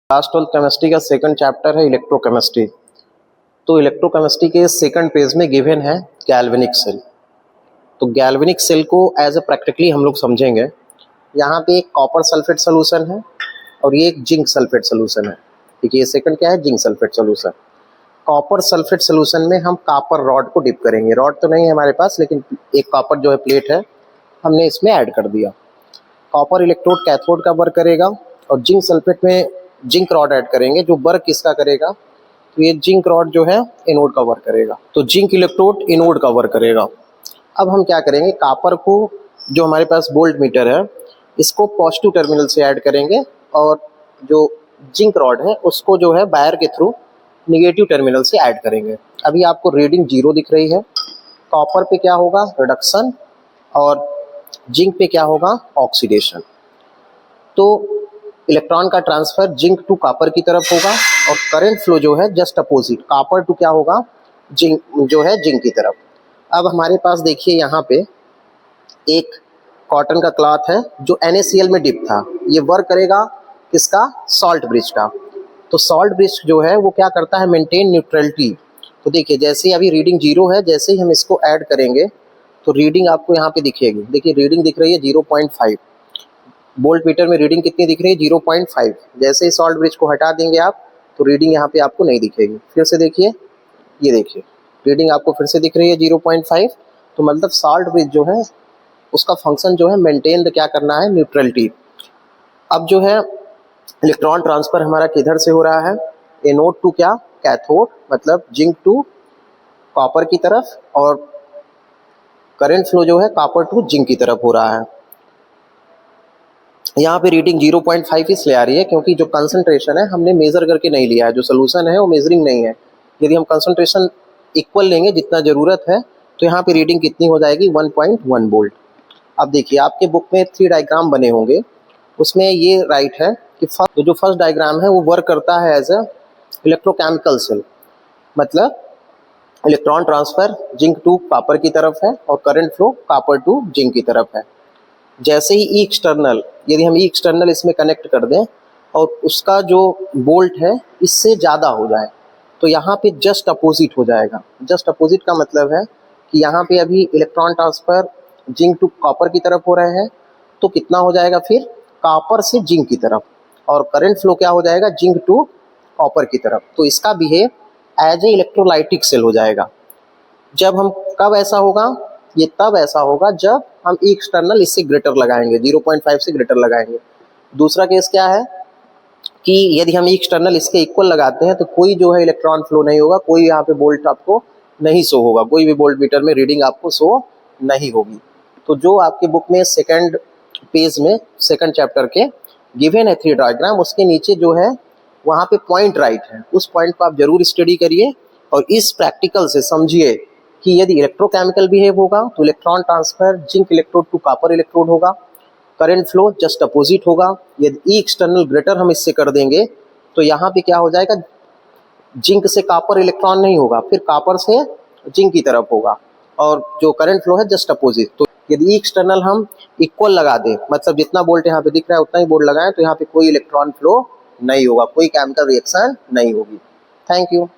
Last 12th chemistry का second chapter है electrochemistry. तो इलेक्ट्रोकेमिस्ट्री के सेकंड पेज में गिवन है गैल्वेनिक सेल। तो गैल्वेनिक सेल को एज ए प्रैक्टिकली हम लोग समझेंगे। यहाँ पे एक कॉपर सल्फेट सोल्यूशन है और ये एक जिंक सल्फेट सोल्यूशन है। ठीक है, ये सेकंड क्या है, zinc sulphate solution. Copper sulphate solution में हम कॉपर रॉड को डिप करेंगे। रॉड तो नहीं है हमारे पास, लेकिन एक कॉपर जो है प्लेट है, हमने इसमें ऐड कर दिया। कॉपर इलेक्ट्रोड कैथोड का वर्क करेगा और जिंक सल्फेट में जिंक रॉड ऐड करेंगे। जो वर्क किसका करेगा, तो ये जिंक रॉड जो है एनोड का वर्क करेगा। तो जिंक इलेक्ट्रोड एनोड का वर्क करेगा। अब हम क्या करेंगे, कॉपर को जो हमारे पास वोल्ट मीटर है इसको पॉजिटिव टर्मिनल से ऐड करेंगे और जो जिंक रॉड है उसको जो है वायर के थ्रू निगेटिव टर्मिनल से ऐड करेंगे। अभी आपको रीडिंग 0 दिख रही है। कॉपर पे क्या होगा, रिडक्शन, और जिंक पे क्या होगा, ऑक्सीडेशन। तो इलेक्ट्रॉन का ट्रांसफर जिंक टू कॉपर की तरफ होगा और करंट फ्लो जो है जस्ट अपोजिट, कॉपर टू क्या होगा, जिंक जो है जिंक की तरफ। अब हमारे पास देखिए यहाँ पे एक कॉटन का क्लॉथ है जो NaCl में डिप था। ये वर्क करेगा किसका, सॉल्ट ब्रिज का। तो सॉल्ट ब्रिज जो है वो क्या करता है, मेंटेन न्यूट्रलिटी। तो देखिए जैसे ही अभी रीडिंग 0 है, जैसे ही हम इसको ऐड करेंगे तो रीडिंग आपको यहाँ पे दिखेगी। देखिए रीडिंग दिख रही है 0.5। वोल्ट मीटर में रीडिंग कितनी दिख रही है, 0.5। जैसे ही सॉल्ट ब्रिज को हटा देंगे आप तो रीडिंग यहाँ पे आपको नहीं दिखेगी। फिर से देखिए, ये देखिए रीडिंग आपको फिर से दिख रही है 0.5। तो मतलब सॉल्ट ब्रिज जो है उसका फंक्शन जो है मेंटेन क्या करना है, न्यूट्रलिटी। अब जो है इलेक्ट्रॉन ट्रांसफर हमारा किधर से हो रहा है, एनोड टू क्या, कैथोड, मतलब जिंक टू कॉपर की तरफ, और करंट फ्लो जो है कॉपर टू जिंक की तरफ हो रहा है। यहाँ पे रीडिंग 0.5 इसलिए आ रही है क्योंकि जो कंसंट्रेशन है हमने मेजर करके नहीं लिया है। जो सोल्यूशन है वो मेजरिंग नहीं है। यदि हम कंसंट्रेशन इक्वल लेंगे जितना ज़रूरत है तो यहाँ पे रीडिंग कितनी हो जाएगी, 1.1 वोल्ट। अब देखिए आपके बुक में 3 डायग्राम बने होंगे, उसमें ये राइट है कि जो फर्स्ट डायग्राम है वो वर्क करता है एज ए इलेक्ट्रोकेमिकल सेल। मतलब electron transfer zinc to copper की तरफ है और current flow copper to zinc की तरफ है। जैसे ही ई एक्सटर्नल, यदि हम ई एक्सटर्नल इसमें कनेक्ट कर दें और उसका जो वोल्ट है इससे ज़्यादा हो जाए तो यहाँ पे जस्ट अपोजिट हो जाएगा। जस्ट अपोजिट का मतलब है कि यहाँ पे अभी electron transfer zinc to copper की तरफ हो रहे हैं, तो कितना हो जाएगा फिर, कॉपर से जिंक की तरफ, और करंट फ्लो क्या हो जाएगा, जिंक टू कॉपर की तरफ। तो इसका behave as a electrolytic cell हो जाएगा। जब हम, कब ऐसा होगा, ये तब ऐसा होगा जब हम ई एक्सटर्नल इससे ग्रेटर लगाएंगे, 0.5 से ग्रेटर लगाएंगे। दूसरा केस क्या है कि यदि हम ई एक्सटर्नल इसके इक्वल लगाते हैं तो कोई जो है इलेक्ट्रॉन फ्लो नहीं होगा, कोई यहाँ पे वोल्ट आपको नहीं शो होगा, कोई भी वोल्ट मीटर में रीडिंग आपको शो नहीं होगी। तो जो आपके बुक में सेकंड पेज में सेकंड चैप्टर के गिवन है 3 डायग्राम, उसके नीचे जो है वहाँ पे पॉइंट राइट है, उस पॉइंट को आप जरूर स्टडी करिए और इस प्रैक्टिकल से समझिए कि यदि इलेक्ट्रोकेमिकल बिहेव होगा तो electron transfer zinc electrode to copper electrode होगा, करंट फ्लो जस्ट अपोजिट होगा। यदि ई एक्सटर्नल ग्रेटर हम इससे कर देंगे तो यहाँ पे क्या हो जाएगा, जिंक से कॉपर इलेक्ट्रॉन नहीं होगा, फिर कॉपर से जिंक की तरफ होगा, और जो करंट फ्लो है जस्ट अपोजिट। तो यदि ई एक्सटर्नल हम इक्वल लगा दें, मतलब जितना वोल्ट यहाँ पे दिख रहा है उतना ही वोल्ट लगाएं, तो यहाँ पे कोई इलेक्ट्रॉन फ्लो नहीं होगा, कोई केमिकल रिएक्शन नहीं होगी। Thank you.